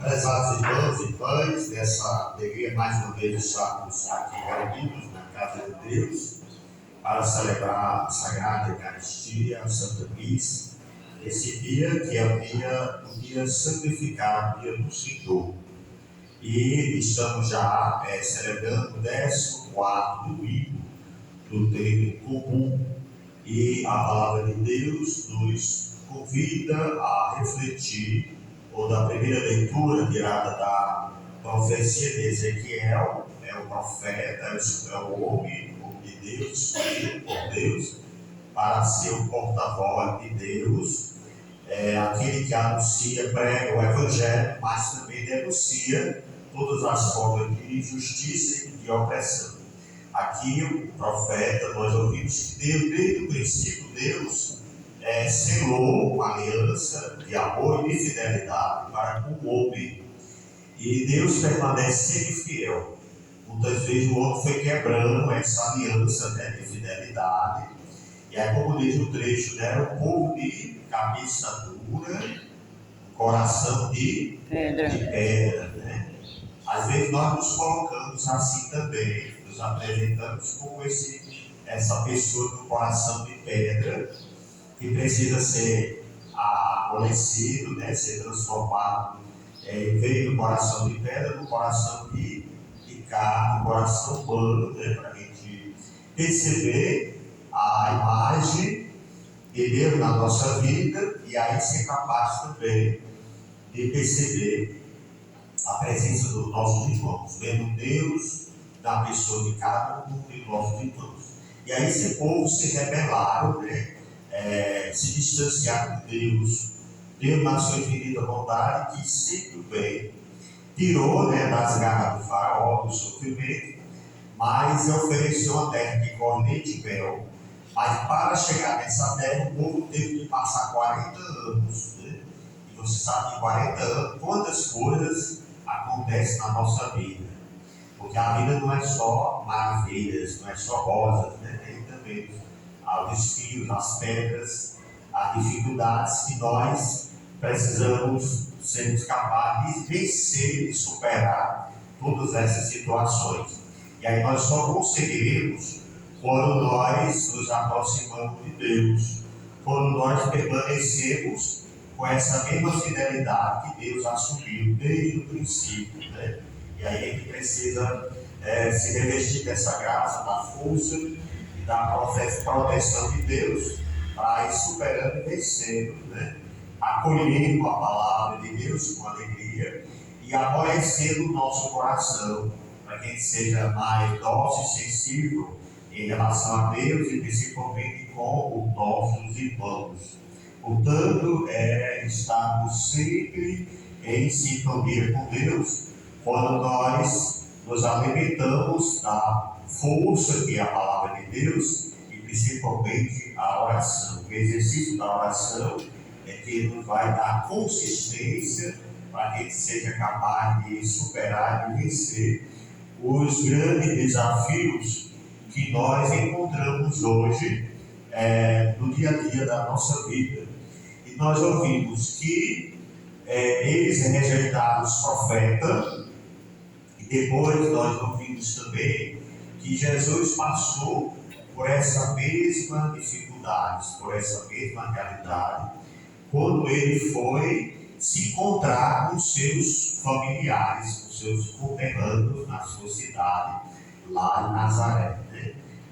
Prezados irmãos e irmãs, nessa alegria mais uma vez estarmos aqui reunidos na casa de Deus para celebrar a Sagrada Eucaristia, a Santa Missa, esse dia que é o dia santificado, o dia do Senhor. E estamos já celebrando o 14º domingo do tempo comum, e a palavra de Deus nos convida a refletir, ou da primeira leitura tirada da profecia de Ezequiel, o profeta, é o homem de Deus, escolhido por Deus, para ser o porta-voz de Deus, aquele que anuncia, prega o Evangelho, mas também denuncia todas as formas de injustiça e de opressão. Aqui, o profeta, nós ouvimos que Deus, desde o princípio, Deus selou uma aliança de amor e de fidelidade para com o homem. E Deus permanece sempre fiel. Muitas vezes o homem foi quebrando essa aliança de fidelidade. E é como diz o trecho, o povo de cabeça dura, coração de pedra. Às vezes nós nos colocamos assim também, nos apresentamos como essa pessoa do coração de pedra, que precisa ser amolecido, ser transformado, em vez do coração de pedra, no coração de carne, no coração humano, para a gente perceber a imagem de Deus na nossa vida e aí ser capaz também de perceber a presença dos nossos irmãos, vendo Deus na pessoa de cada um de nossos irmãos. E aí esse povo se rebelaram, se distanciaram de Deus. Deus, na sua infinita bondade, que sempre bem, tirou das garras do faraó, do sofrimento, mas ofereceu uma terra de corne leite e mel. Mas para chegar nessa terra, o povo teve que passar 40 anos. E você sabe que em 40 anos, quantas coisas acontecem na nossa vida. Porque a vida não é só maravilhas, não é só rosas, tem também os desfios, as pedras, as dificuldades que nós precisamos sermos capazes de vencer e superar todas essas situações. E aí nós só conseguiremos quando nós nos aproximamos de Deus, quando nós permanecemos com essa mesma fidelidade que Deus assumiu desde o princípio. E aí a gente precisa se revestir dessa graça, da força e da proteção de Deus para ir superando e vencendo, acolhendo a palavra de Deus com alegria e amolecendo o nosso coração para que a gente seja mais dócil e sensível em relação a Deus e principalmente com os nossos irmãos. Portanto, estarmos sempre em sintonia com Deus quando nós nos alimentamos da força que é a palavra de Deus e principalmente a oração. O exercício da oração é que nos vai dar consistência para que a gente seja capaz de superar e vencer os grandes desafios que nós encontramos hoje no dia a dia da nossa vida. E nós ouvimos que eles rejeitaram os profetas, e depois nós ouvimos também que Jesus passou por essa mesma dificuldade, por essa mesma realidade, quando ele foi se encontrar com seus familiares, com seus conterrâneos na sua cidade, lá em Nazaré.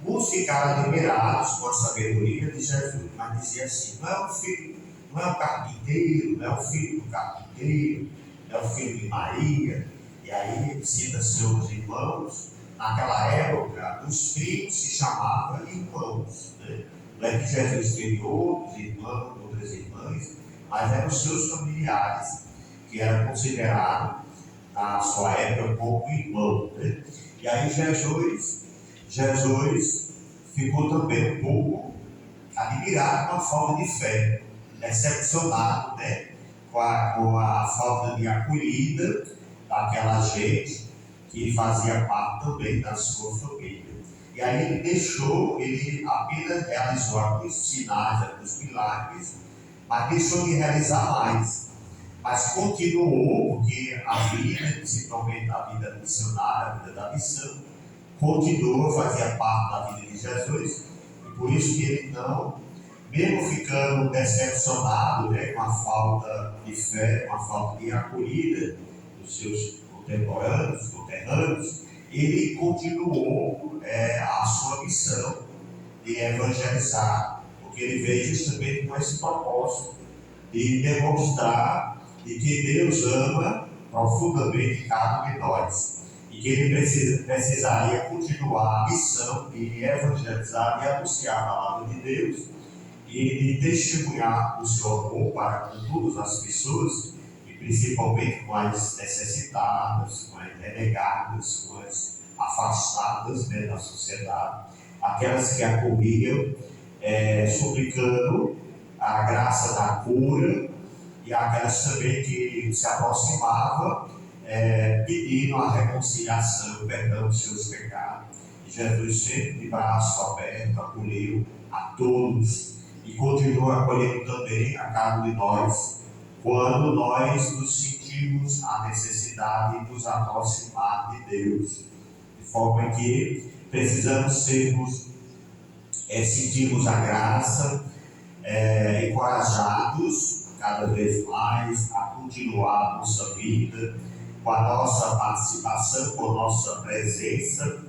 Muitos ficaram admirados com a sabedoria de Jesus, mas dizia assim: não é o filho, não é o carpinteiro, não é o filho do carpinteiro, não é o filho de Maria. E aí ele cita seus irmãos. Naquela época, os filhos se chamavam irmãos. Não é que Jesus teve outros irmãos, outras irmãs, mas eram os seus familiares, que eram considerados, na sua época, como irmão. E aí Jesus ficou também um pouco admirado com a falta de fé, decepcionado com a falta de acolhida daquela gente que fazia parte também da sua família. E aí ele apenas realizou alguns sinais, alguns milagres, mas deixou de realizar mais. mas continuou, porque a vida, principalmente a vida missionária, a vida da missão, continua, fazia parte da vida de Jesus, e por isso que ele então, mesmo ficando decepcionado, né, com a falta de fé, com a falta de acolhida dos seus conterrâneos, ele continuou a sua missão de evangelizar, porque ele veio justamente com esse propósito de demonstrar de que Deus ama profundamente cada um de nós e que ele precisaria continuar a missão de evangelizar e anunciar a palavra de Deus e de testemunhar o seu amor para com todas as pessoas, e principalmente com as necessitadas, com as renegadas, com as afastadas, né, da sociedade, aquelas que acolhiam, suplicando a graça da cura, e aquelas também que se aproximavam, pedindo a reconciliação, o perdão dos seus pecados. E Jesus sempre de braço aberto acolheu a todos e continua acolhendo também a cada um de nós, quando nós nos sentimos a necessidade de nos aproximar de Deus, de forma que precisamos sentirmos a graça, encorajados cada vez mais a continuar a nossa vida, com a nossa participação, com a nossa presença,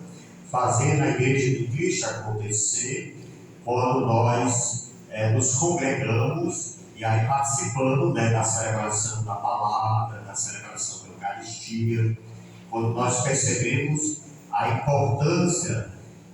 fazendo a Igreja de Cristo acontecer, quando nós nos congregamos e aí participando, né, da celebração da palavra, da celebração da Eucaristia, quando nós percebemos a importância